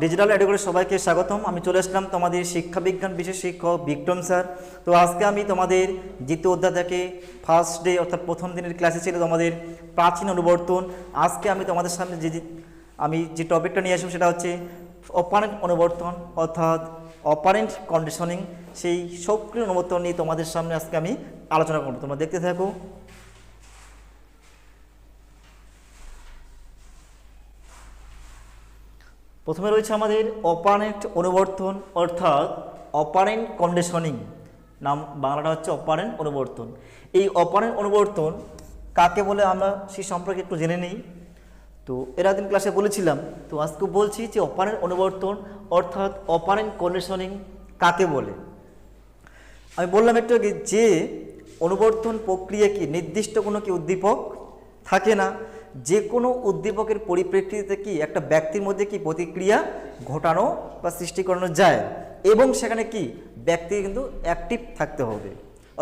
Digital এডুকেশনে সবাইকে স্বাগতম। আমি চলে আসলাম তোমাদের শিক্ষা বিজ্ঞান বিশেষ শিক্ষক বিক্রম স্যার। তো আজকে আমি তোমাদের দ্বিতীয় অধ্যায় থেকে ফার্স্ট ডে অর্থাৎ প্রথম দিনের ক্লাসে ছিল তোমাদের প্রাচীন অনুবর্তন। আজকে আমি তোমাদের সামনে যে টপিকটা নিয়ে আসবো সেটা হচ্ছে অপারেন্ট অনুবর্তন অর্থাৎ অপারেন্ট কন্ডিশনিং। সেই সক্রিয় অনুবর্তন নিয়ে তোমাদের সামনে আজকে আমি আলোচনা করবো, তোমরা দেখতে থাকো। প্রথমে রয়েছে আমাদের অপারেন্ট অনুবর্তন অর্থাৎ অপারেন্ট কন্ডিশনিং, নাম বাংলাটা হচ্ছে অপারেন্ট অনুবর্তন। এই অপারেন্ট অনুবর্তন কাকে বলে আমরা সেই সম্পর্কে একটু জেনে নিই। তো এর দিন ক্লাসে বলেছিলাম, তো আজকে বলছি যে অপারেন্ট অনুবর্তন অর্থাৎ অপারেন্ট কন্ডিশনিং কাকে বলে। আমি বললাম একটু আগে যে অনুবর্তন প্রক্রিয়া কি নির্দিষ্ট কোনো কি উদ্দীপক থাকে না, যে কোনো উদ্দীপকের পরিপ্রেক্ষিতে কি একটা ব্যক্তির মধ্যে কি প্রতিক্রিয়া ঘটানো বা সৃষ্টি করানো যায় এবং সেখানে কি ব্যক্তি কিন্তু অ্যাক্টিভ থাকতে হবে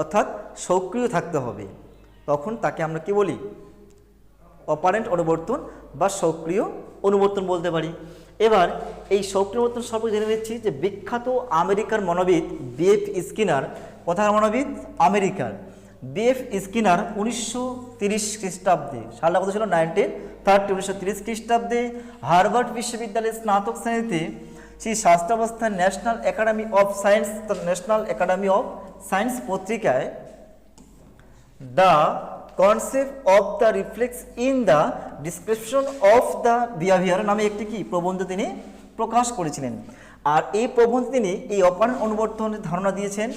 অর্থাৎ সক্রিয় থাকতে হবে, তখন তাকে আমরা কি বলি অপারেন্ট অনুবর্তন বা সক্রিয় অনুবর্তন বলতে পারি। এবার এই সক্রিয় অনুবর্তন সম্পর্কে জেনে নিচ্ছি যে বিখ্যাত আমেরিকার মনোবিদ বিএফ স্কিনার, কোথাকার মনোবিদ আমেরিকার বিএফ স্কিনার 1930 খ্রিস্টাব্দে, সালটা কত ছিল 1930, 1930 খ্রিস্টাব্দে হার্ভার্ড বিশ্ববিদ্যালয়ের স্নাতক শ্রেণীতে সেই শাস্ত্রাবস্থায় ন্যাশনাল একাডেমি অফ সায়েন্স পত্রিকায় the concept of the reflex in the description of the behaviour নামে একটি কি প্রবন্ধ তিনি প্রকাশ করেছিলেন। আর এই প্রবন্ধে তিনি এই অপারেন্ট অনুবর্তনের ধারণা দিয়েছেন।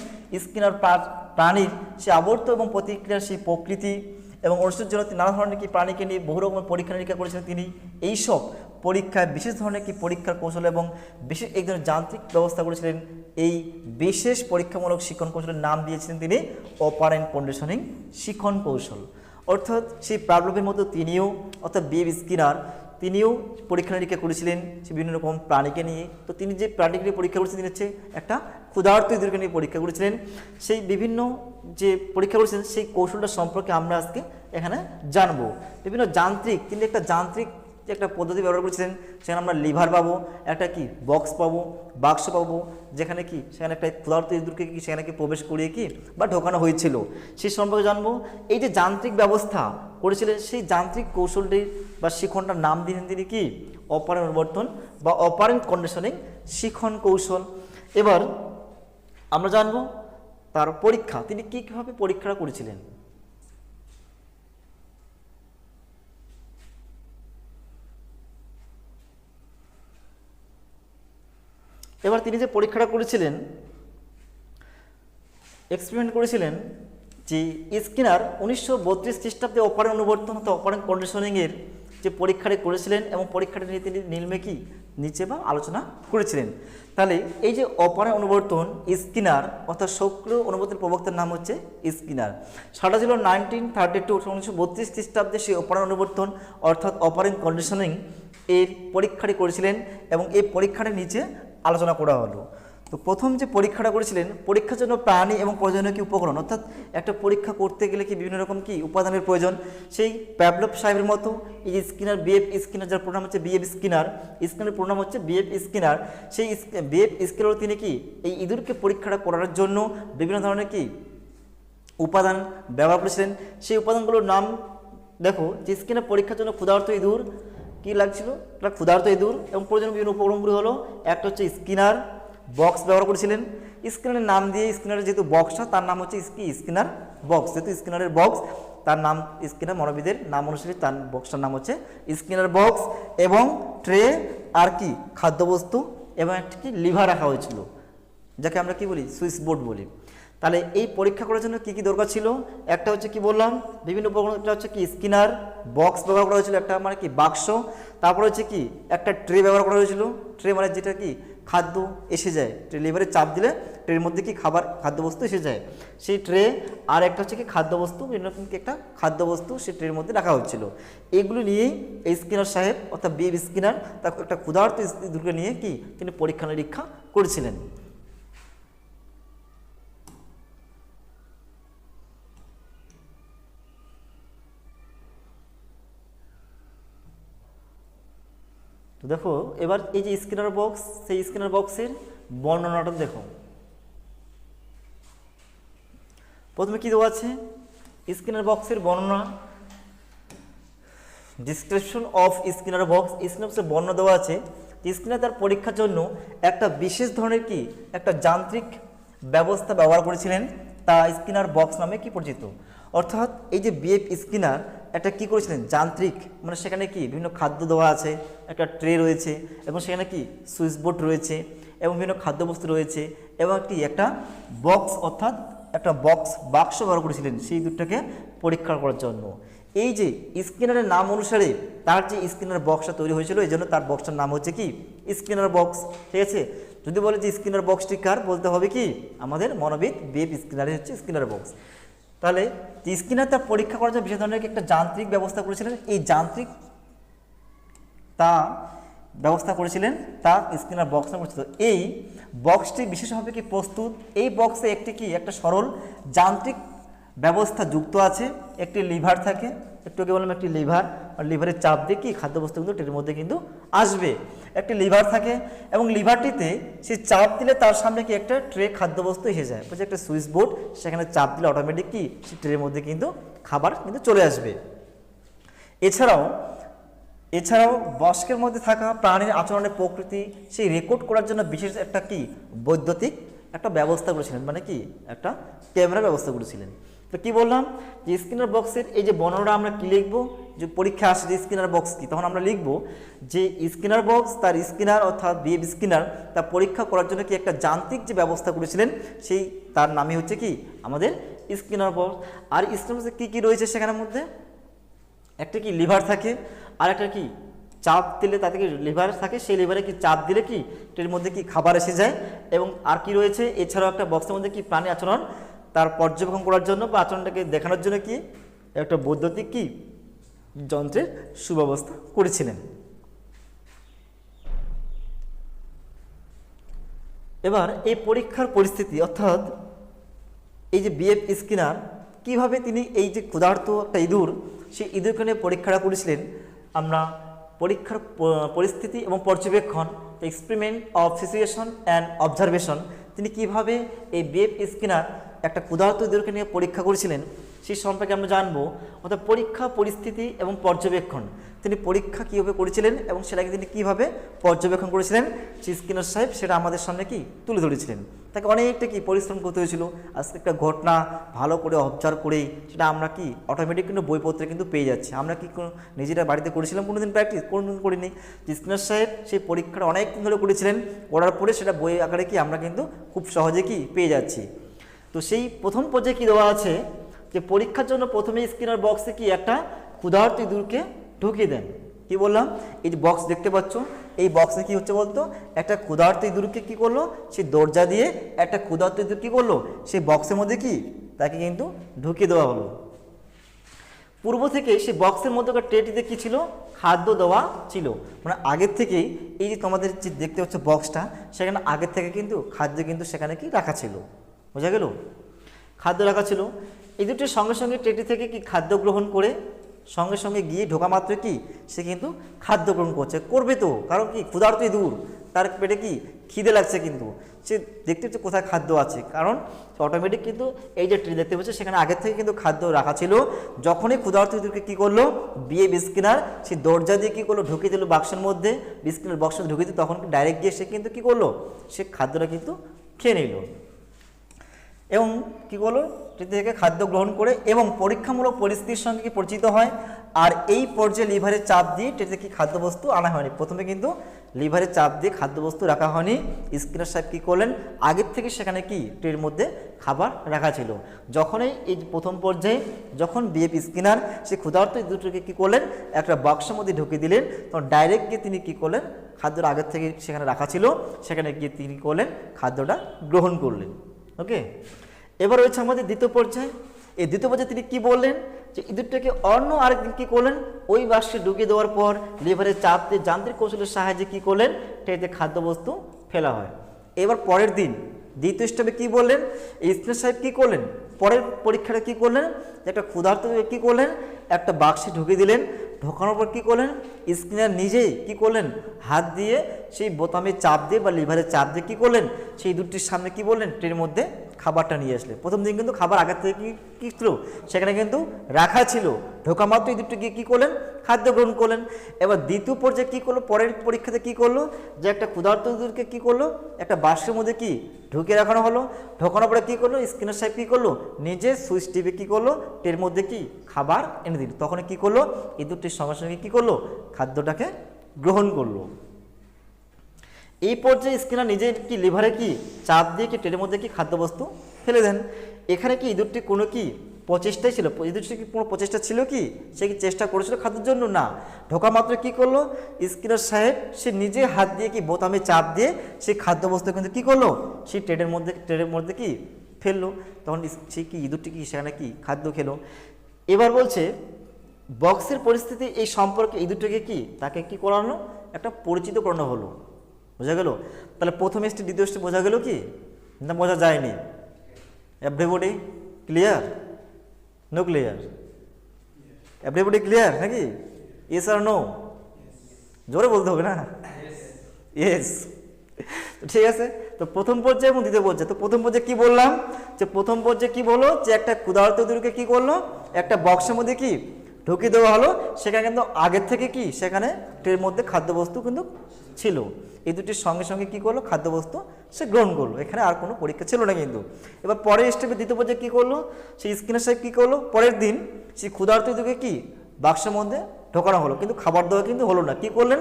স্কিনার প্রাণীর সে আবর্ত এবং প্রতিক্রিয়ার সেই প্রকৃতি এবং অনুষ্ঠিত জন্য নানা ধরনের কি প্রাণীকে নিয়ে বহু রকমের পরীক্ষা নিরীক্ষা করেছিলেন তিনি। এইসব পরীক্ষায় বিশেষ ধরনের কি পরীক্ষার কৌশল এবং বিশেষ এক ধরনের যান্ত্রিক ব্যবস্থা করেছিলেন। এই বিশেষ পরীক্ষামূলক শিক্ষণ কৌশলের নাম দিয়েছিলেন তিনি অপারেন্ট কন্ডিশনিং শিক্ষণ কৌশল। অর্থাৎ সেই প্রাবলবের মতো তিনিও অর্থাৎ বিএফ স্কিনার তিনিও পরীক্ষা নিরীক্ষা করেছিলেন সে বিভিন্ন রকম প্রাণীকে নিয়ে। তো তিনি যে প্রাণীকে নিয়ে পরীক্ষা করেছেন তিনি হচ্ছে একটা ক্ষুধার্ত ইঁদুরকে নিয়ে পরীক্ষা করেছিলেন। সেই বিভিন্ন যে পরীক্ষা করেছেন সেই কৌশলটা সম্পর্কে আমরা আজকে এখানে জানবো। বিভিন্ন যান্ত্রিক তিনি একটা যান্ত্রিক যে একটা পদ্ধতি ব্যবহার করেছিলেন, সেখানে আমরা লিভার পাবো, একটা কি বক্স পাবো, বাক্স পাবো, যেখানে কি সেখানে একটা ক্ষুধার্ত ইঁদুরকে কি সেখানে কি প্রবেশ করিয়ে কি বা ঢোকানো হয়েছিল সেই সম্পর্কে জানবো। এই যে যান্ত্রিক ব্যবস্থা করেছিলেন সেই যান্ত্রিক কৌশলটির বা শিক্ষণটার নাম দিয়েছেন তিনি কি অপারেন্ট অনুবর্তন বা অপারেন্ট কন্ডিশনিং শিক্ষণ কৌশল। এবার আমরা জানবো তার পরীক্ষা, তিনি কীভাবে পরীক্ষা করেছিলেন। এবার তিনি যে পরীক্ষাটা করেছিলেন, এক্সপেরিমেন্ট করেছিলেন, যে স্কিনার 1932 খ্রিস্টাব্দে অপারেন্ট অনুবর্তন অর্থাৎ অপারেন্ট কন্ডিশনিংয়ের যে পরীক্ষাটি করেছিলেন এবং পরীক্ষাটি নিয়ে তিনি নিচে বা আলোচনা করেছিলেন। তাহলে এই যে অপারেন্ট অনুবর্তন স্কিনার অর্থাৎ সক্রিয় অনুবর্তনের প্রবক্তার নাম হচ্ছে স্কিনার। সালটা ছিল 1932, 1932 খ্রিস্টাব্দে সেই অপারেন্ট অনুবর্তন অর্থাৎ অপারেন্ট কন্ডিশনিং এর পরীক্ষাটি করেছিলেন এবং এই পরীক্ষাটির নিচে আলোচনা করা হলো। তো প্রথম যে পরীক্ষাটা করেছিলেন, পরীক্ষার জন্য প্রাণী এবং প্রয়োজনীয় কি উপকরণ, অর্থাৎ একটা পরীক্ষা করতে গেলে কি বিভিন্ন রকম কি উপাদানের প্রয়োজন, সেই প্যাভলভ সাহেবের মতো এই স্কিনার বিএফ স্কিনার, যার প্রোনাম হচ্ছে বিএফ স্কিনার, স্কিনারের প্রোনাম হচ্ছে বিএফ স্কিনার, সেই বিএফ স্কিনার তিনি কি এই ইঁদুরকে পরীক্ষাটা করার জন্য বিভিন্ন ধরনের কি উপাদান ব্যবহার করেছিলেন। সেই উপাদানগুলোর নাম দেখো, যে স্কিনার পরীক্ষার জন্য ক্ষুধার্ত ইঁদুর কী লাগছিল, একটা ক্ষুধার্ত ইঁদুর এবং প্রয়োজনীয় বিভিন্ন উপকরণগুলি হলো, একটা হচ্ছে স্কিনার বক্স ব্যবহার করেছিলেন। স্কিনারের নাম দিয়ে স্কিনারের যেহেতু বক্সটা তার নাম হচ্ছে স্কিনার বক্স, যেহেতু স্কিনারের বক্স তার নাম স্কিনার মনোবিদের নাম অনুসারে তার বক্সটার নাম হচ্ছে স্কিনার বক্স এবং ট্রে আর কি খাদ্যবস্তু এবং একটা কি লিভার রাখা হয়েছিল, যাকে আমরা কি বলি সুইচ বোর্ড বলি। তাহলে এই পরীক্ষা করার জন্য কী কী দরকার ছিল, একটা হচ্ছে কি বললাম বিভিন্ন উপকরণ, একটা হচ্ছে কি স্কিনার বক্স ব্যবহার করা হয়েছিল, একটা মানে কি বাক্স, তারপর হচ্ছে কি একটা ট্রে ব্যবহার করা হয়েছিল। ট্রে মানে যেটা কি খাদ্য এসে যায়, ট্রে লিভারে চাপ দিলে ট্রের মধ্যে কি খাদ্যবস্তু এসে যায় সেই ট্রে, আর একটা হচ্ছে কি খাদ্যবস্তু, বিভিন্ন রকম কি একটা খাদ্যবস্তু সেই ট্রের মধ্যে রাখা হচ্ছিল। এগুলো নিয়েই এই স্কিনার সাহেব অর্থাৎ বিএফ স্কিনার তাকে একটা ক্ষুধার্ত ইঁদুরকে নিয়ে কি তিনি পরীক্ষা নিরীক্ষা করেছিলেন। তো দেখো এবার এই যে স্কিনার বক্স, সেই স্কিনার বক্সের বর্ণনাটা দেখো। প্রথমে কি দেওয়া আছে, স্কিনার বক্সের বর্ণনা, description of Skinner box. Skinner বক্সের বর্ণনা দেওয়া আছে। স্কিনার তার পরীক্ষার জন্য একটা বিশেষ ধরনের কি একটা যান্ত্রিক ব্যবস্থা ব্যবহার করেছিলেন, তা স্কিনার বক্স নামে কি পরিচিত। অর্থাৎ এই যে বিএফ স্কিনার একটা কি করেছিলেন, যান্ত্রিক, মানে সেখানে কি বিভিন্ন খাদ্য দেওয়া আছে, একটা ট্রে রয়েছে এবং সেখানে কি সুইচ বোর্ড রয়েছে এবং বিভিন্ন খাদ্যবস্তু রয়েছে এবং একটা বক্স অর্থাৎ একটা বাক্স ব্যবহার করেছিলেন সেই দুধটাকে পরীক্ষা করার জন্য। এই যে স্কিনারের নাম অনুসারে তার যে স্কিনার বক্সটা তৈরি হয়েছিল, এই জন্য তার বক্সটার নাম হচ্ছে কি স্কিনার বক্স। ঠিক আছে, যদি বলে যে স্কিনার বক্সটি কার, বলতে হবে কি আমাদের মনোবিদ বিএফ স্কিনারের হচ্ছে স্কিনার বক্স। তাহলে স্কিনার তার পরীক্ষা করার জন্য বিশেষ ধরনের একটা যান্ত্রিক ব্যবস্থা করেছিলেন। এই যান্ত্রিক তা ব্যবস্থা করেছিলেন তা স্কিনার বক্স নামে পরিচিত। এই বক্সটি বিশেষভাবে কি প্রস্তুত, এই বক্সে একটা সরল যান্ত্রিক ব্যবস্থা যুক্ত আছে, একটি লিভার থাকে, একটু আগে বললাম একটি লিভার, আর লিভারের চাপ দিয়ে কি খাদ্যবস্তু কিন্তু এর মধ্যে কিন্তু আসবে। একটি লিভার থাকে এবং লিভারটিতে সে চাপ দিলে তার সামনে কি একটা ট্রে খাদ্যবস্তু এসে যায়, বুঝছে একটা সুইচ বোর্ড, সেখানে চাপ দিলে অটোমেটিক কি সেই ট্রের মধ্যে কিন্তু খাবার কিন্তু চলে আসবে। এছাড়াও বক্সের মধ্যে থাকা প্রাণীর আচরণের প্রকৃতি সেই রেকর্ড করার জন্য বিশেষ একটা কি বৈদ্যুতিক একটা ব্যবস্থা করেছিলেন, মানে কি একটা ক্যামেরা ব্যবস্থা করেছিলেন। তো কি বললাম যে স্কিনার বক্সের এই যে বর্ণনা আমরা কি লিখবো, যে পরীক্ষা আসে যে স্কিনার বক্স কি, তখন আমরা লিখবো যে স্কিনার বক্স তার স্কিনার অর্থাৎ বিএফ স্কিনার তার পরীক্ষা করার জন্য কি একটা যান্ত্রিক যে ব্যবস্থা করেছিলেন, সেই তার নামই হচ্ছে কি আমাদের স্কিনার বক্স। আর স্কিনার বক্সে কী কী রয়েছে, সেখানের মধ্যে একটা কি লিভার থাকে, আর একটা কি চাপ দিলে তাতে কি লিভার থাকে, সেই লিভারে কি চাপ দিলে কি এর মধ্যে কি খাবার এসে যায়। এবং আর কি রয়েছে, এছাড়াও একটা বক্সের মধ্যে কি প্রাণী আচরণ তার পর্যবেক্ষণ করার জন্য বা আচরণটাকে দেখানোর জন্য কি একটা বৈদ্যুতিক কি যন্ত্রের সুব্যবস্থা করেছিলেন। এবার এই পরীক্ষার পরিস্থিতি অর্থাৎ এই যে বিএফ স্কিনার কিভাবে তিনি এই যে ক্ষুধার্ত একটা ইঁদুর, সেই ইঁদুরকে নিয়ে পরীক্ষাটা করেছিলেন, আমরা পরীক্ষার পরিস্থিতি এবং পর্যবেক্ষণ, experiment of situation and observation, তিনি কিভাবে এই বিএফ স্কিনার একটা ক্ষুধার্ত ইঁদুরকে নিয়ে পরীক্ষা করেছিলেন সেই সম্পর্কে আমরা জানবো। অর্থাৎ পরীক্ষা পরিস্থিতি এবং পর্যবেক্ষণ, তিনি পরীক্ষা কীভাবে করেছিলেন এবং সেটাকে তিনি কীভাবে পর্যবেক্ষণ করেছিলেন সেই স্কিনার সাহেব সেটা আমাদের সামনে কি তুলে ধরেছিলেন। তাকে অনেকটা কি পরিশ্রম করতে হয়েছিল, আজকে একটা ঘটনা ভালো করে অবজার্ভ করেই সেটা আমরা কি অটোমেটিক কিন্তু বইপত্রে কিন্তু পেয়ে যাচ্ছি। আমরা কি নিজেরা বাড়িতে করেছিলাম কোনোদিন প্র্যাকটিস, কোনোদিন করিনি। স্কিনার সাহেব সেই পরীক্ষাটা অনেক দিন ধরে করেছিলেন, করার পরে সেটা বই আকারে কি আমরা কিন্তু খুব সহজে কি পেয়ে যাচ্ছি। তো সেই প্রথম পর্যায়ে কি দেওয়া আছে যে পরীক্ষার জন্য প্রথমে স্কিনার বক্সে কি একটা ক্ষুধার্ত ইঁদুরকে ঢুকিয়ে দেন। কি বললাম, এই যে বক্স দেখতে পাচ্ছ, এই বক্সে কি হচ্ছে বলতো, একটা ক্ষুধার্ত ইঁদুরকে কি করলো, সেই দরজা দিয়ে একটা ক্ষুধার্ত ইঁদুর কি করলো, সেই বক্সের মধ্যে কি তাকে কিন্তু ঢুকিয়ে দেওয়া হলো। পূর্ব থেকে সেই বক্সের মধ্যে ট্রেটিতে কি ছিল, খাদ্য দেওয়া ছিল, মানে আগের থেকেই এই যে তোমাদের যে দেখতে হচ্ছে বক্সটা, সেখানে আগের থেকে কিন্তু খাদ্য কিন্তু সেখানে কি রাখা ছিল, বোঝা গেল, খাদ্য রাখা ছিল। এই দুটির সঙ্গে সঙ্গে ট্রেটি থেকে কি খাদ্য গ্রহণ করে সঙ্গে সঙ্গে গিয়ে ঢোকা মাত্র কি সে কিন্তু খাদ্য গ্রহণ করবে তো, কারণ কি ক্ষুধার্ত ইঁদুর, তার পেটে কি খিদে লাগছে, কিন্তু সে দেখতে হচ্ছে কোথায় খাদ্য আছে, কারণ অটোমেটিক কিন্তু এই যে ট্রে দেখতে পাচ্ছে সেখানে আগের থেকে কিন্তু খাদ্য রাখা ছিল। যখনই ক্ষুধার্ত ইঁদুরকে কী করলো বিএফ স্কিনার সে দরজা দিয়ে কী করলো ঢুকিয়ে দিল বাক্সের মধ্যে, স্কিনার বক্সে ঢুকিয়ে দিল, তখন ডাইরেক্ট গিয়ে সে কিন্তু কী করলো, সে খাদ্যটা কিন্তু খেয়ে নিল এবং কী করলো ট্রে থেকে খাদ্য গ্রহণ করে এবং পরীক্ষামূলক পরিস্থিতির সঙ্গে কি পরিচিত হয়। আর এই পর্যায়ে লিভারের চাপ দিয়ে ট্রেতে কি খাদ্যবস্তু আনা হয়নি, প্রথমে কিন্তু লিভারের চাপ দিয়ে খাদ্যবস্তু রাখা হয়নি। স্কিনার সাহেব কী করলেন, আগের থেকে সেখানে কি ট্রের মধ্যে খাবার রাখা ছিল। যখনই এই প্রথম পর্যায়ে যখন বিএফ স্কিনার সে ক্ষুধার্ত ইঁদুরটিকে কী করলেন, একটা বাক্সের মধ্যে ঢুকিয়ে দিলেন, তখন ডাইরেক্ট গিয়ে তিনি কী করলেন, খাদ্যটা আগের থেকে সেখানে রাখা ছিল, সেখানে গিয়ে তিনি করলেন খাদ্যটা গ্রহণ করলেন। ওকে, এবার রয়েছে আমাদের দ্বিতীয় পর্যায়ে। এই দ্বিতীয় পর্যায়ে তিনি কি বললেন যে ইঁদুরটাকে অন্য আরেকদিন কি করলেন, ওই বাক্সে ঢুকিয়ে দেওয়ার পর লিভারের চাপ দিয়ে যান্ত্রিক কৌশলের সাহায্যে কি করলেন, ট্রেতে খাদ্যবস্তু ফেলা হয়। এবার পরের দিন দ্বিতীয় স্টেপে কি বললেন, এই স্কিনার সাহেব কি করলেন, পরের পরীক্ষাটা কি করলেন, একটা ক্ষুধার্ত কি করলেন, একটা বাক্সে ঢুকিয়ে দিলেন, ঢোকানোর পর কী করলেন, স্কিনার নিজেই কী করলেন, হাত দিয়ে সেই বোতামে চাপ দিয়ে বা লিভারে চাপ দিয়ে কী করলেন, সেই ইঁদুরটির সামনে কী বললেন, ট্রের মধ্যে খাবারটা নিয়ে আসলে। প্রথম দিন কিন্তু খাবার আগের থেকে কী ছিল, সেখানে কিন্তু রাখা ছিল, ঢোকা মাত্র ইঁদুরটি গিয়ে কী করলেন, খাদ্য গ্রহণ করলেন। এবার দ্বিতীয় পর্যায়ে কী করলো, পরের পরীক্ষাতে কী করলো, যে একটা ক্ষুধার্ত ইঁদুরকে কী করলো, একটা বাক্সের মধ্যে কি ঢুকিয়ে রাখানো হলো। ঢোকানোর পরে কী করলো, স্কিনার সাহেব কী করলো, নিজে সুইচ টিপে কী করলো, ট্রের মধ্যে কি খাবার এনে দিল। তখন কী করলো, ইঁদুরটির সঙ্গে সঙ্গে কী করলো, খাদ্যটাকে গ্রহণ করলো। এই পর্যায়ে স্কিনার নিজের কি লিভারে কি চাপ দিয়ে কি ট্রেনের মধ্যে কি খাদ্যবস্তু ফেলে দেন। এখানে কি ইঁদুরটি কোনো কি প্রচেষ্টাই ছিল, ইঁদুরটি কি কোনো প্রচেষ্টা ছিল কি, সে কি চেষ্টা করেছিল খাদ্যের জন্য, না। ঢোকা মাত্র কী করলো, স্কিনার সাহেব সে নিজে হাত দিয়ে কি বোতামে চাপ দিয়ে সেই খাদ্যবস্তু কিন্তু কী করলো, সেই ট্রেনের মধ্যে কি ফেললো। তখন সে কি ইঁদুরটি কি সেখানে কি খাদ্য খেলো। এবার বলছে বক্সের পরিস্থিতি এই সম্পর্কে ইঁদুরটিকে কি তাকে কি করানো, একটা পরিচিত করানো হলো। বোঝা গেল? তাহলে প্রথম স্টেপ দ্বিতীয় স্টেপ বোঝা গেল কি না, বোঝা যায়নি? Everybody clear? No clear? Everybody clear নাকি? ইয়েস আর নো? জোরে বলতে হবে না? ইয়েস। ঠিক আছে, তো প্রথম পর্যায়ে এবং দ্বিতীয় পর্যায়ে। তো প্রথম পর্যায়ে কি বললাম, যে প্রথম পর্যায়ে কি বলো, যে একটা ক্ষুধার্ত ইঁদুরকে কি করলো, একটা বক্সের মধ্যে কি ঢুকিয়ে দেওয়া হলো। সেখানে কিন্তু আগের থেকে কি সেখানে ট্রের মধ্যে খাদ্যবস্তু কিন্তু ছিল। এই দুটির সঙ্গে সঙ্গে কী করলো, খাদ্যবস্তু সে গ্রহণ করলো। এখানে আর কোনো পরীক্ষা ছিল না কিন্তু। এবার পরের স্টেপে দ্বিতীয় পর্যায়ে কী করলো, সেই স্কিনার সাহেব কী করলো, পরের দিন সেই ক্ষুধার্ত ইঁদুরকে কি বাক্সের মধ্যে ঢোকানো হলো, কিন্তু খাবার দেওয়া কিন্তু হলো না। কী করলেন,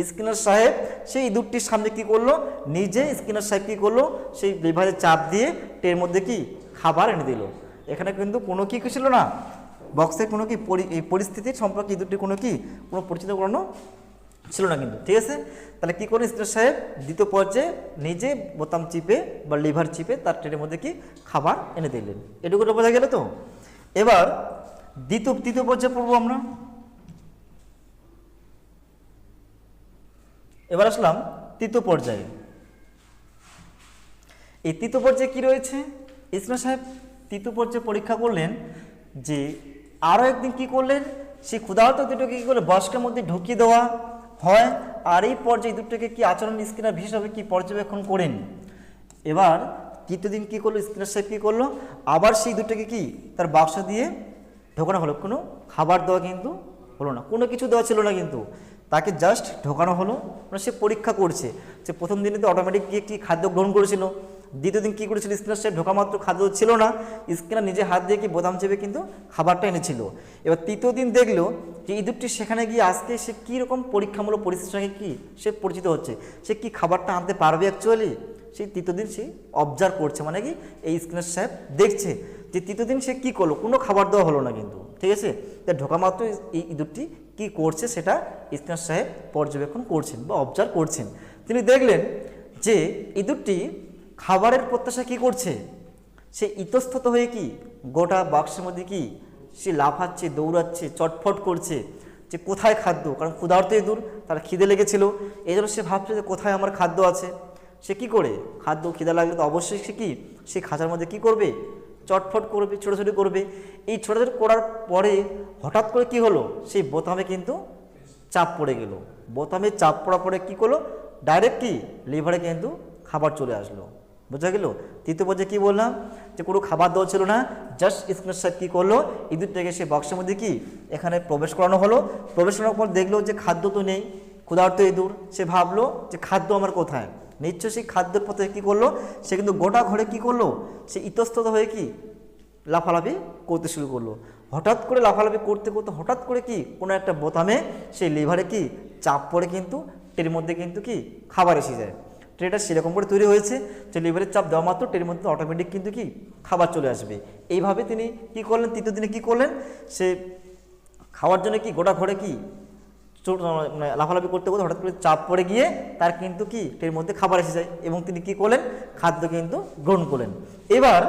স্কিনার সাহেব সেই ইঁদুরটির সামনে কী করলো, নিজে স্কিনার সাহেব কী করলো, সেই লিভারে চাপ দিয়ে ট্রের মধ্যে কি খাবার এনে দিল। এখানে কিন্তু কোনো কি ছিল না, বক্সের কোনো কি এই পরিস্থিতির সম্পর্কে ইঁদুরটির কোনো পরিচিত করানো ছিল না কিন্তু। ঠিক আছে, তাহলে কী করলেন স্কিনার সাহেব, দ্বিতীয় পর্যায়ে নিজে বোতাম চিপে বা লিভার চিপে তার ট্রেনের মধ্যে কি খাবার এনে দিলেন। এটুকু বোঝা গেল তো। এবার তৃতীয় পর্যায়ে পড়বো আমরা। এবার আসলাম তৃতীয় পর্যায়ে। এই তৃতীয় পর্যায়ে কি রয়েছে, স্কিনার সাহেব তৃতীয় পর্যায়ে পরীক্ষা করলেন যে আরও একদিন কি করলেন, সেই ক্ষুধার্ত ইঁদুরটাকে কী করলে বক্সের মধ্যে ঢুকিয়ে দেওয়া হয়। আর এই পর্যায়ে ইঁদুরটাকে কি আচরণ স্কিনার বিশেষভাবে কি পর্যবেক্ষণ করেন। এবার তৃতীয় দিন কী করলো, স্কিনার সাহেব কী করলো, আবার সেই ইঁদুরটাকে কি তার বাক্স দিয়ে ঢোকানো হলো। কোনো খাবার দেওয়া কিন্তু হলো না, কোনো কিছু দেওয়া ছিল না কিন্তু, তাকে জাস্ট ঢোকানো হলো। মানে সে পরীক্ষা করছে যে প্রথম দিনে তো অটোমেটিক গিয়ে কি খাদ্য গ্রহণ করেছিল, দ্বিতীয় দিন কী করেছিল, স্কিনার সাহেব ঢোকা মাত্র খাদ্য ছিল না, স্কিনার নিজে হাত দিয়ে কি বোতাম চেপে কিন্তু খাবারটা এনেছিল। এবার তৃতীয় দিন দেখলো যে ইঁদুরটি সেখানে গিয়ে আজকে সে কীরকম পরীক্ষামূলক পরিস্থিতির সঙ্গে কি সে পরিচিত হচ্ছে, সে কি খাবারটা আনতে পারবে অ্যাকচুয়ালি। সেই তৃতীয় দিন সে অবজার্ভ করছে, মানে কি এই স্কিনার সাহেব দেখছে যে তৃতীয় দিন সে কী করলো, কোনো খাবার দেওয়া হলো না কিন্তু। ঠিক আছে, তাই ঢোকা মাত্র এই ইঁদুরটি কী করছে সেটা স্কিনার সাহেব পর্যবেক্ষণ করছেন বা অবজার্ভ করছেন। তিনি দেখলেন যে ইঁদুরটি খাবারের প্রত্যাশা কি করছে, সে ইতস্তত হয়ে কি গোটা বাক্সের মধ্যে কি সে লাফাচ্ছে, দৌড়াচ্ছে, চটফট করছে যে কোথায় খাদ্য। কারণ ক্ষুধার্ত ইঁদুর, তার খিদে লেগেছিল, এই জন্য সে ভাবছে যে কোথায় আমার খাদ্য আছে। সে কি করে, খাদ্য খিদে লাগলে তো অবশ্যই সে কি সেই খাঁচার মধ্যে কি করবে, চটফট করবে, ছোটাছুটি করবে। এই ছোটাছুটি করার পরে হঠাৎ করে কি হলো, সেই বোতামে কিন্তু চাপ পড়ে গেল। বোতামে চাপ পড়ার পরে কী করলো, ডাইরেক্ট কি লিভারে কিন্তু খাবার চলে আসলো। বোঝা গেল? তৃতীয় পর্যায়ে কী বললাম, যে কোনো খাবার দেওয়া ছিল না, জাস্ট স্কিনার সাহেব কী করলো, ইঁদুরটাকে সে বক্সের মধ্যে কি এখানে প্রবেশ করানো হলো। প্রবেশ করানোর পর দেখলো যে খাদ্য তো নেই, ক্ষুধার্ত ইঁদুর। সে ভাবলো যে খাদ্য আমার কোথায়, নিশ্চয় সেই খাদ্যের পথে কী করলো, সে কিন্তু গোটা ঘরে কী করলো, সে ইতস্তত হয়ে কি লাফালাফি করতে শুরু করলো। হঠাৎ করে লাফালাফি করতে করতে হঠাৎ করে কি কোনো একটা বোতামে সেই লিভারে কি চাপ পড়ে কিন্তু ট্রের মধ্যে কিন্তু কি খাবার এসে যায়। ট্রেটা সেরকম করে তৈরি হয়েছে যে লিভারের চাপ দেওয়া মাত্র ট্রের মধ্যে অটোমেটিক কিন্তু কি খাবার চলে আসবে। এইভাবে তিনি কি করলেন, তৃতীয় দিনে কি করলেন, সে খাওয়ার জন্য কি গোটা ঘরে কি মানে লাফালাফি করতে করতে হঠাৎ করে চাপ পড়ে গিয়ে তার কিন্তু কি ট্রের মধ্যে খাবার এসে যায় এবং তিনি কি করলেন, খাদ্য কিন্তু গ্রহণ করলেন। এবার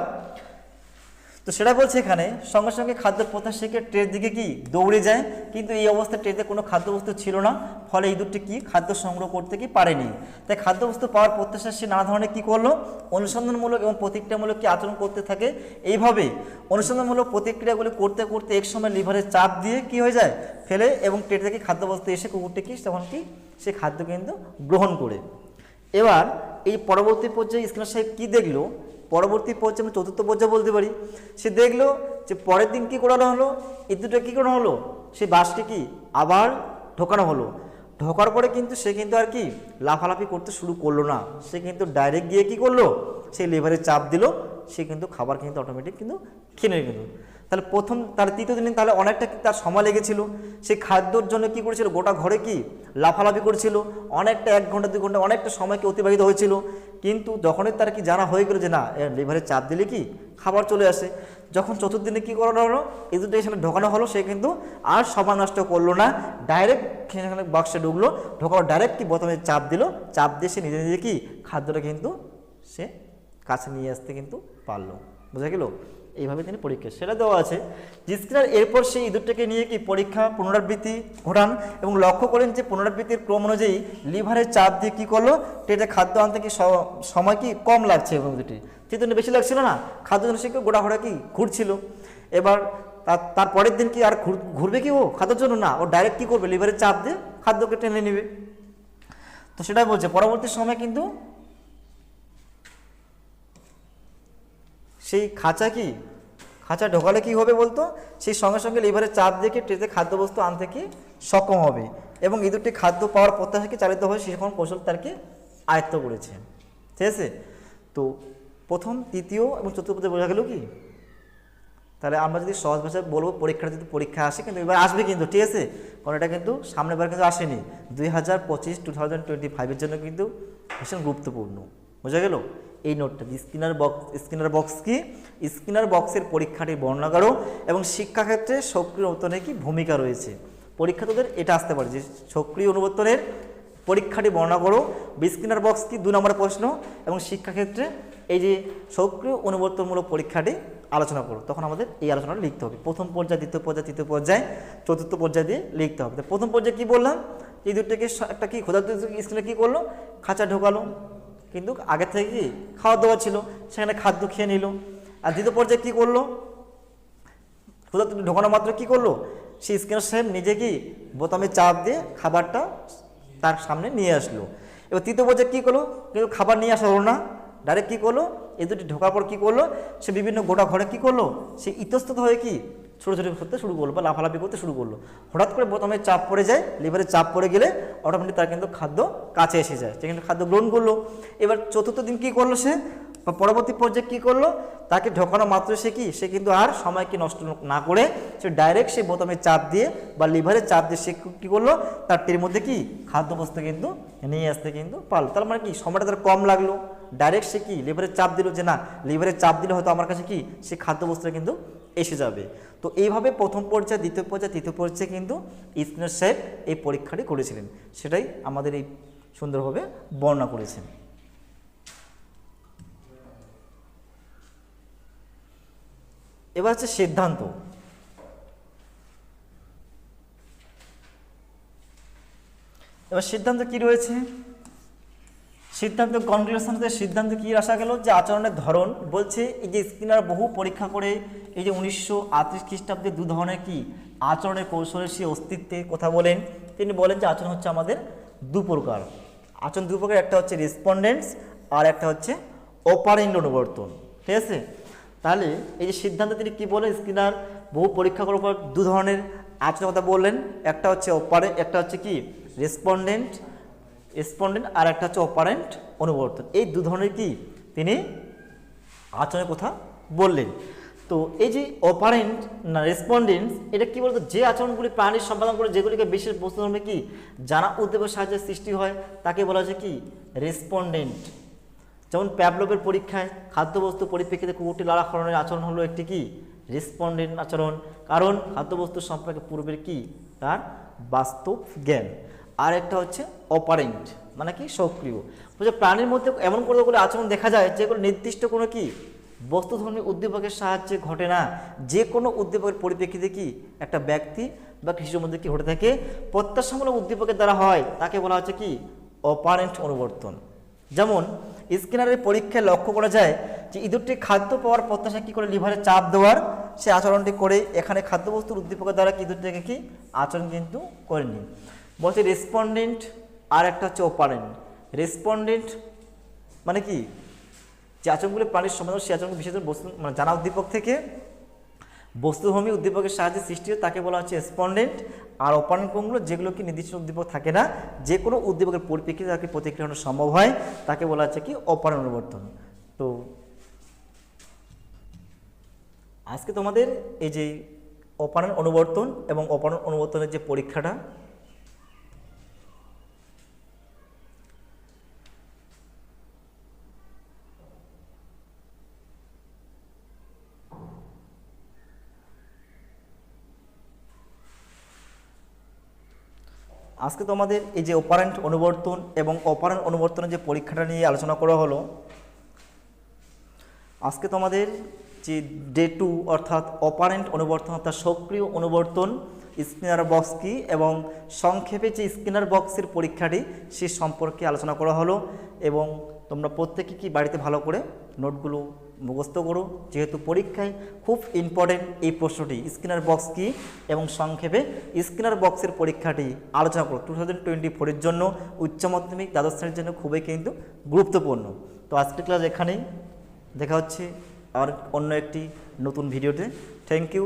তো সেটা বলছে এখানে সঙ্গে সঙ্গে খাদ্য প্রত্যাশীকে ট্রের দিকে কি দৌড়ে যায়, কিন্তু এই অবস্থায় ট্রেতে কোনো খাদ্যবস্তু ছিল না, ফলে ইঁদুরটি কি খাদ্য সংগ্রহ করতে কি পারেনি। তাই খাদ্যবস্তু পাওয়ার প্রত্যাশা সে নানা ধরনের কী করলো, অনুসন্ধানমূলক এবং প্রতিক্রিয়ামূলক কি আচরণ করতে থাকে। এইভাবে অনুসন্ধানমূলক প্রতিক্রিয়াগুলি করতে করতে এক সময় লিভারে চাপ দিয়ে কি হয়ে যায়, ফেলে, এবং ট্রে থেকে খাদ্যবস্তু এসে কুকুরটি কি তখন কি সে খাদ্য কিন্তু গ্রহণ করে। এবার এই পরবর্তী পর্যায়ে স্কিনার সাহেব কী দেখলো, পরবর্তী পর্যায়ে আমরা চতুর্থ পর্যায়ে বলতে পারি, সে দেখলো যে পরের দিন কী করানো হলো, ইঁদুরটা কী করানো হলো, সেই বাঁশটি কি আবার ঢোকানো হলো। ঢোকার পরে কিন্তু সে কিন্তু আর কি লাফালাফি করতে শুরু করলো না, সে কিন্তু ডাইরেক্ট গিয়ে কী করলো, সেই লিভারে চাপ দিল, সে কিন্তু খাবার কিন্তু অটোমেটিক কিন্তু খেয়ে নেবে কিন্তু। তাহলে প্রথম তার তৃতীয় দিন তাহলে অনেকটা তার সময় লেগেছিল, সেই খাদ্যর জন্য কি করেছিল, গোটা ঘরে কি লাফালাফি করেছিল, অনেকটা 1 ঘন্টা 2 ঘন্টা অনেকটা সময়কে অতিবাহিত হয়েছিল। কিন্তু যখনই তার কি জানা হয়ে গেল যে না লিভারে চাপ দিলে কি খাবার চলে আসে, যখন চতুর্থ দিনে কী করানো হলো, ইঁদুরটা এখানে ঢোকানো হলো, সে কিন্তু আর সময় নষ্ট করলো না, ডাইরেক্ট সেখানে বাক্সে ঢুকলো, ঢোকালো ডাইরেক্ট কি বোতামে চাপ দিল, চাপ দিয়ে সে নিজে নিজে কি খাদ্যটা কিন্তু সে কাছে নিয়ে আসতে কিন্তু পারলো। বোঝা গেল? এইভাবে তিনি পরীক্ষা সেটা দেওয়া আছে। স্কিনার এরপর সেই ইঁদুরটাকে নিয়ে কি পরীক্ষা পুনরাবৃত্তি ঘটান এবং লক্ষ্য করেন যে পুনরাবৃত্তির ক্রম অনুযায়ী লিভারের চাপ দিয়ে কী করলো, টেটে খাদ্য আনতে কি সময় কি কম লাগছে, এবং দুটি তৃতীয় বেশি লাগছিল না, খাদ্য জন্য সে গোটা ঘোড়া কি ঘুরছিল। এবার তার পরের দিন কি আর ঘুরবে কি ও খাদ্যের জন্য না, ও ডাইরেক্ট কী করবে, লিভারের চাপ দিয়ে খাদ্যকে টেনে নেবে। তো সেটাই বলছে পরবর্তী সময় কিন্তু সেই খাঁচা ঢোকালে কি হবে বলতো, সেই সঙ্গে সঙ্গে লিভারে চাপ দিয়ে ট্রেতে খাদ্যবস্তু আনতে কি সক্ষম হবে, এবং ইঁদুরটি খাদ্য পাওয়ার প্রত্যাশাকে চালিত হয়ে সেরকম কৌশল তারকে আয়ত্ত করেছে। ঠিক আছে? তো প্রথম, তৃতীয় এবং চতুর্থ পর্যায়ে বোঝা গেল কি। তাহলে আমরা যদি সহজ ভাষায় বলবো, পরীক্ষাটা যদি পরীক্ষা আসে কিন্তু এবার আসবে কিন্তু, ঠিক আছে, কারণ এটা কিন্তু সামনের বার কিন্তু আসেনি, 2025 জন্য কিন্তু ভীষণ গুরুত্বপূর্ণ। বোঝা গেল? এই নোটটা স্কিনার বক্স কি, স্কিনার বক্সের পরীক্ষাটি বর্ণনা করো এবং শিক্ষাক্ষেত্রে সক্রিয় অনুবর্তনের কি ভূমিকা রয়েছে। পরীক্ষা তোদের এটা আসতে পারে যে সক্রিয় অনুবর্তনের পরীক্ষাটি বর্ণনা করো, স্কিনার বক্স কি 2 নম্বরের প্রশ্ন, এবং শিক্ষাক্ষেত্রে এই যে সক্রিয় অনুবর্তনমূলক পরীক্ষাটি আলোচনা করো। তখন আমাদের এই আলোচনাটা লিখতে হবে, প্রথম পর্যায়ে, দ্বিতীয় পর্যায়ে, তৃতীয় পর্যায়ে, চতুর্থ পর্যায়ে দিয়ে লিখতে হবে। প্রথম পর্যায়ে কি বললাম, এই দুটোকে একটা কি ক্ষুধার্ত স্কিনার কী করলো, খাঁচা ঢোকালো, কিন্তু আগে থেকে কি খাওয়া দাওয়া ছিল, সেখানে খাদ্য খেয়ে নিল। আর দ্বিতীয় পর্যায়ে কী করলো, ক্ষুধার্ত ঢোকানো মাত্র কী করলো, সেই স্কিনার সাহেব নিজে কি বোতামে চাপ দিয়ে খাবারটা তার সামনে নিয়ে আসলো। এবার তৃতীয় পর্যায়ে কী করলো, কিন্তু খাবার নিয়ে আসা হলো না, ডাইরেক্ট কী করলো, এই দুটি ঢোকার পর কী করলো, সে বিভিন্ন গোটা ঘরে কী করলো, সে ইতস্তত হয়ে কি ছোটাছুটি করতে শুরু করলো বা লাফালাফি করতে শুরু করলো। হঠাৎ করে বোতামে চাপ পড়ে যায়, লিভারে চাপ পড়ে গেলে অটোমেটিক তার কিন্তু খাদ্য কাছে এসে যায়, সে কিন্তু খাদ্য গ্রহণ করলো। এবার চতুর্থ দিন কী করলো, সে বা পরবর্তী পর্যায়ে কী করলো, তাকে ঢোকানো মাত্র সে কিন্তু আর সময়কে নষ্ট না করে সে ডাইরেক্ট সে বোতামে চাপ দিয়ে বা লিভারে চাপ দিয়ে সে কী করলো, তার টের মধ্যে কি খাদ্যবস্তু কিন্তু নিয়ে আসতে কিন্তু পারলো। তার মানে কি সময়টা তার কম লাগলো, ডাইরেক্ট সে কি লিভারে চাপ দিল, যে না লিভারে চাপ দিলে হয়তো আমার কাছে কি সে খাদ্যবস্তুটা কিন্তু এসে যাবে। তো এইভাবে প্রথম পর্যায়ে, দ্বিতীয় পর্যায়ে, তৃতীয় পর্যায়ে কিন্তু স্কিনার সাহেব এই পরীক্ষাটি করেছিলেন, সেটাই আমাদের এই সুন্দরভাবে বর্ণনা করেছেন। এবার হচ্ছে সিদ্ধান্ত। এবার সিদ্ধান্ত কি রয়েছে, সিদ্ধান্ত কনক্লুশনতে সিদ্ধান্ত কি আসা গেল, যে আচরণের ধরন বলছে এই যে স্কিনার বহু পরীক্ষা করে এই যে 1938 খ্রিস্টাব্দে 2 ধরনের কি আচরণের কৌশলের সে অস্তিত্বের কথা বলেন। তিনি বলেন যে আচরণ হচ্ছে আমাদের 2 প্রকার, আচরণ 2 প্রকার, একটা হচ্ছে রেসপন্ডেন্স আর একটা হচ্ছে অপারেন্ড অনুবর্তন। ঠিক আছে? তাহলে এই যে সিদ্ধান্ত তিনি কি বলেন, স্কিনার বহু পরীক্ষা করার পর 2 ধরনের আচরণের কথা বললেন, একটা হচ্ছে একটা হচ্ছে কি রেসপন্ডেন্ট আর একটা হচ্ছে অপারেন্ট অনুবর্তন। এই 2 ধরনের কি তিনি আচরণের কথা বললেন। তো এই যে অপারেন্ট না রেসপন্ডেন্স, এটা কি বলতো, যে আচরণগুলি প্রাণীর সম্পাদন করে যেগুলিকে বিশেষ বস্তু ধর্মে কি জানা উদ্যোগের সাহায্যে সৃষ্টি হয় তাকে বলা হচ্ছে কি রেসপন্ডেন্ট। যেমন প্যাভলভের পরীক্ষায় খাদ্যবস্তু পরিপ্রেক্ষিতে কুকুরটি লালাক্ষরণের আচরণ হলো একটি কি রেসপন্ডেন্ট আচরণ, কারণ খাদ্যবস্তু সম্পর্কে পূর্বের কি তার বাস্তব জ্ঞান। আর একটা হচ্ছে অপারেন্ট মানে কি সক্রিয়। বলছে প্রাণীর মধ্যে এমন কতগুলো আচরণ দেখা যায় যেগুলো নির্দিষ্ট কোনো কি বস্তুধর্মী উদ্দীপকের সাহায্যে ঘটে না। যে কোনো উদ্দীপকের পরিপ্রেক্ষিতে কি একটা ব্যক্তি বা শিশুর মধ্যে কি ঘটে থাকে, প্রত্যাশামূলক উদ্দীপকের দ্বারা হয়, তাকে বলা হচ্ছে কি অপারেন্ট অনুবর্তন। যেমন স্কিনারের পরীক্ষায় লক্ষ্য করা যায় যে ইঁদুরটি খাদ্য পাওয়ার প্রত্যাশা কি করে লিভারে চাপ দেওয়ার সে আচরণটি করে, এখানে খাদ্যবস্তুর উদ্দীপকের দ্বারা ইঁদুরটিকে কি আচরণ কিন্তু করেনি। বলছে রেসপন্ডেন্ট আর একটা হচ্ছে অপারেন্ট। রেসপন্ডেন্ট মানে কি, যে আচরণগুলি প্রাণীর সমাধান সে আচরণ বিশেষ বস্তু মানে জানা উদ্দীপক থেকে বস্তুধর্মী উদ্দীপকের সাহায্যে সৃষ্টি হয় তাকে বলা হচ্ছে রেসপন্ডেন্ট। আর অপারেন্ট কোনগুলো, যেগুলো কি নির্দিষ্ট উদ্দীপক থাকে না, যে কোনো উদ্দীপকের পরিপ্রেক্ষিতে তাকে প্রতিক্রিয়া সম্ভব হয়, তাকে বলা হচ্ছে কি অপারেন্ট অনুবর্তন। তো আজকে তোমাদের এই যে অপারেন্ট অনুবর্তন এবং অপারেন্ট অনুবর্তনের যে পরীক্ষাটা, আজকে তোমাদের এই যে অপারেন্ট অনুবর্তন এবং অপারেন্ট অনুবর্তনের যে পরীক্ষাটা নিয়ে আলোচনা করা হলো। আজকে তোমাদের যে ডে 2 অর্থাৎ অপারেন্ট অনুবর্তন অর্থাৎ সক্রিয় অনুবর্তন, স্কিনার বক্স কি এবং সংক্ষেপে যে স্কিনার বক্সের পরীক্ষাটি সে সম্পর্কে আলোচনা করা হলো। এবং তোমরা প্রত্যেকে কি বাড়িতে ভালো করে নোটগুলো মুখস্থ করো, যেহেতু পরীক্ষায় খুব ইম্পর্টেন্ট এই প্রশ্নটি, স্কিনার বক্স কি এবং সংক্ষেপে স্কিনার বক্সের পরীক্ষাটি আলোচনা করো। 2024-এর জন্য উচ্চ মাধ্যমিক দ্বাদশ শ্রেণীর জন্য খুবই কিন্তু গুরুত্বপূর্ণ। তো আজকের ক্লাস এখানেই, দেখা হচ্ছে আর অন্য একটি নতুন ভিডিওতে। Thank you.